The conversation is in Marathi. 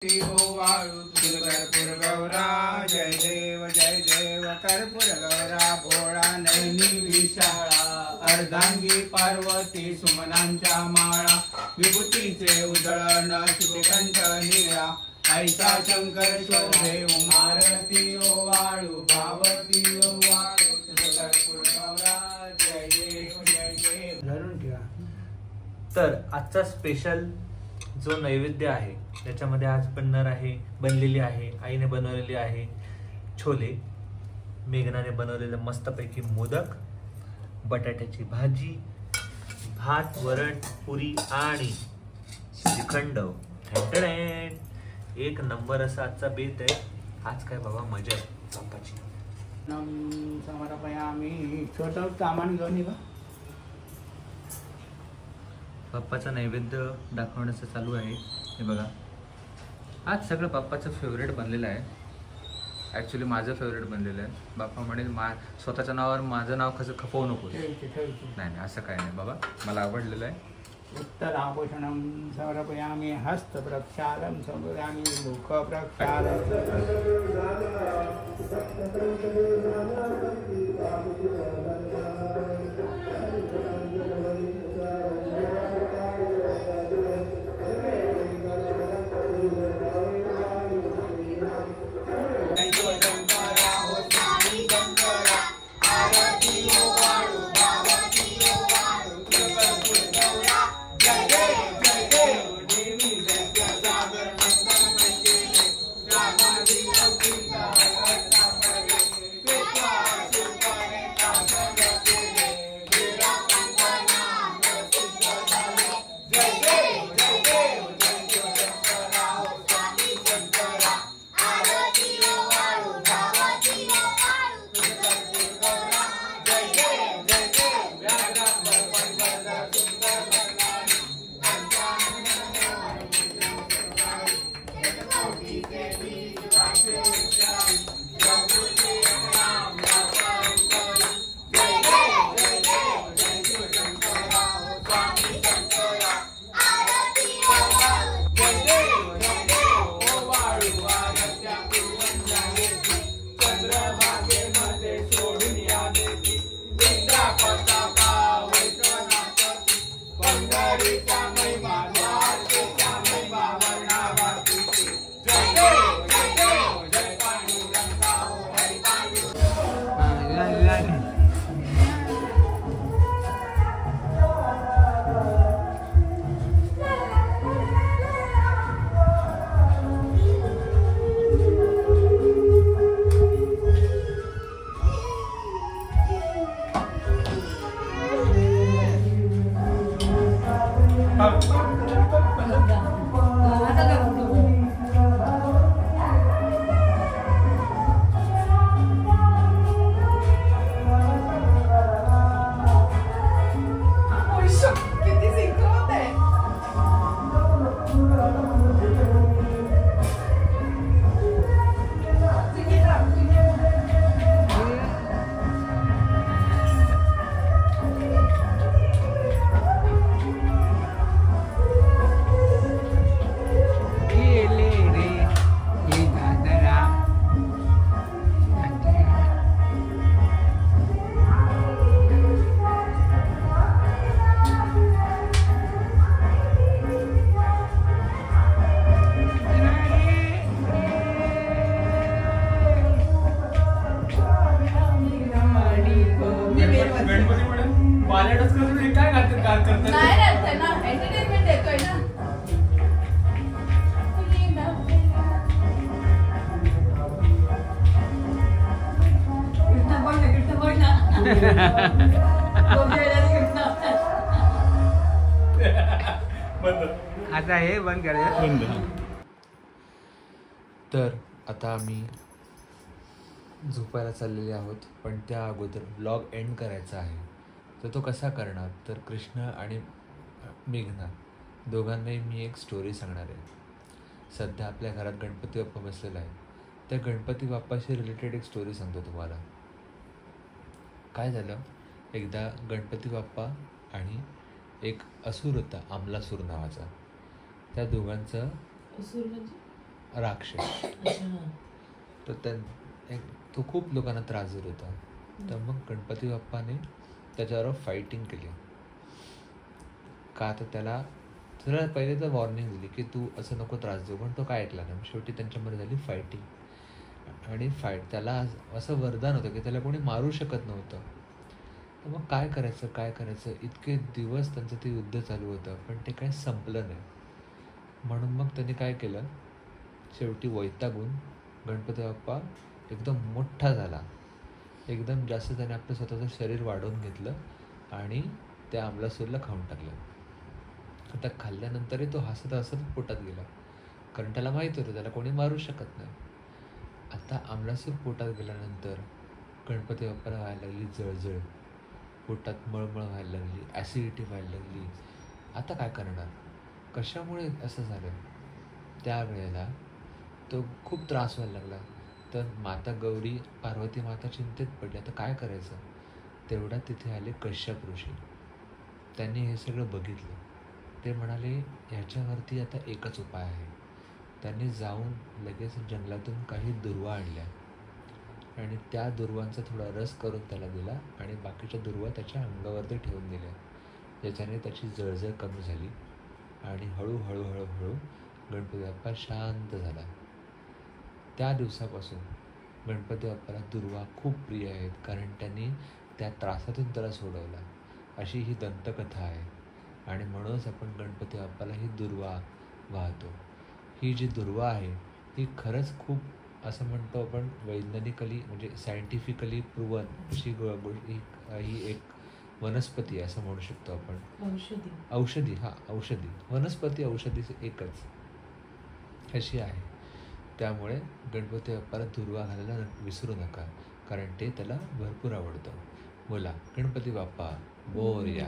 वाळू कर्पूर गौरा जय देव कर्पूर गौरा भोळा नयनी विशाळा अर्धांगी पार्वती सुमनांच्या माळा विभूतीचे उधळण शुभकंठ निळा ऐसा शंकर शोभे उमारती ओ वाळू भावती ओ वाळू कर्पूर गौरा जय देव धरून ठेवा. तर आजचा स्पेशल जो नैवेद्य आहे त्याच्यामध्ये आज बनलेली आहे, आईने बनवलेली आहे छोले, मेघनाने बनवलेले मस्तपैकी मोदक, बटाट्याची भाजी, भात, वरण, पुरी आणि श्रीखंड. एक नंबर असा आजचा बेत आहे. आज काय बाबा मजा आहे बाप्पाची. आम्ही छोटं सामान घेऊन निघा. बाप्पाचा नैवेद्य दाखवण्याचं चालू आहे. हे बघा, आज सगळं बाप्पाचं फेवरेट बनलेलं आहे. ॲक्च्युली माझं फेवरेट बनलेलं आहे. बाप्पा म्हणेल स्वतःच्या नावावर माझं नाव कसं खपवू नको. नाही असं काय नाही बाबा, मला आवडलेलं आहे. उत्तर आभूषणं समर्पयामि हस्त प्रक्षालनं समर्पयामि मुख प्रक्षालनं. आता हे बंद करूया. तर आता आम्ही झोपायला चाललेले आहोत, पण त्या अगोदर व्लॉग एंड करायचा आहे. तर तो कसा करणार, तर कृष्ण आणि मेघना दोघांनाही मी एक स्टोरी सांगणार आहे. सध्या आपल्या घरात गणपती बाप्पा बसलेला आहे. त्या गणपती बाप्पाशी रिलेटेड एक स्टोरी सांगतो तुम्हाला. काय झालं, एकदा गणपती बाप्पा आणि एक असुर होता, आमलासूर नावाचा. त्या दोघांचं राक्षस. तर तो खूप लोकांना त्रास देत होता. तर मग गणपती बाप्पाने त्याच्यावर फायटिंग केली. का तर त्याला पहिले तर वॉर्निंग दिली की तू असं नको त्रास देऊ, पण तो काय ऐकला नाही. शेवटी त्यांच्यामध्ये झाली फायटिंग. आणि त्याला असं वरदान होतं की त्याला कोणी मारू शकत नव्हतं. तर मग काय करायचं इतके दिवस त्यांचं ते युद्ध चालू होतं, पण ते काही संपलं नाही. म्हणून मग त्यांनी काय केलं, शेवटी वैतागून गणपती बाप्पा एकदम मोठा झाला. एकदम जास्त त्याने आपलं स्वतःचं शरीर वाढवून घेतलं आणि त्या अमलासूरला खाऊन टाकलं. आता खाल्ल्यानंतरही तो हसत पोटात गेला, कारण त्याला माहीत होतं त्याला कोणी मारू शकत नाही. आता अमलासूर पोटात गेल्यानंतर गणपती बाप्पाला व्हायला लागली जळजळ, पोटात मळमळ व्हायला लागली, ॲसिडिटी व्हायला लागली. आता काय करणार, कशामुळे असं झालं? त्यावेळेला तो खूप त्रास व्हायला लागला. तर माता गौरी, पार्वती माता चिंतेत पडली, आता काय करायचं? तेवढ्यात तिथे आले कश्यप ऋषी. त्यांनी हे सगळं बघितलं. ते म्हणाले ह्याच्यावरती आता एकच उपाय आहे. त्यांनी जाऊन लगेच जंगलातून काही दुर्वा आणल्या आणि त्या दुर्वांचा थोडा रस करून त्याला दिला आणि बाकीच्या दुर्वा त्याच्या अंगावरती ठेवून दिल्या, ज्याच्याने त्याची जळजळ कमी झाली आणि हळूहळू गणपती बाप्पा शांत झाला. त्या दिवसापासून गणपती बाप्पाला दुर्वा खूप प्रिय आहेत, कारण त्यांनी त्या त्रासातून त्याला सोडवला, अशी ही दंतकथा आहे. आणि म्हणूनच आपण गणपती बाप्पाला ही दुर्वा वाहतो. ही जी दुर्वा आहे ही खरंच खूप, असं म्हणतो आपण, वैज्ञानिकली म्हणजे सायंटिफिकली प्रूव्हन अशी ही एक वनस्पती आहे, असं म्हणू शकतो आपण. औषधी वनस्पती, औषधी एकच अशी आहे. त्यामुळे गणपती बाप्पाला दुर्वा घालायला विसरू नका, कारण ते त्याला भरपूर आवडतं. बोला गणपती बाप्पा मोरया.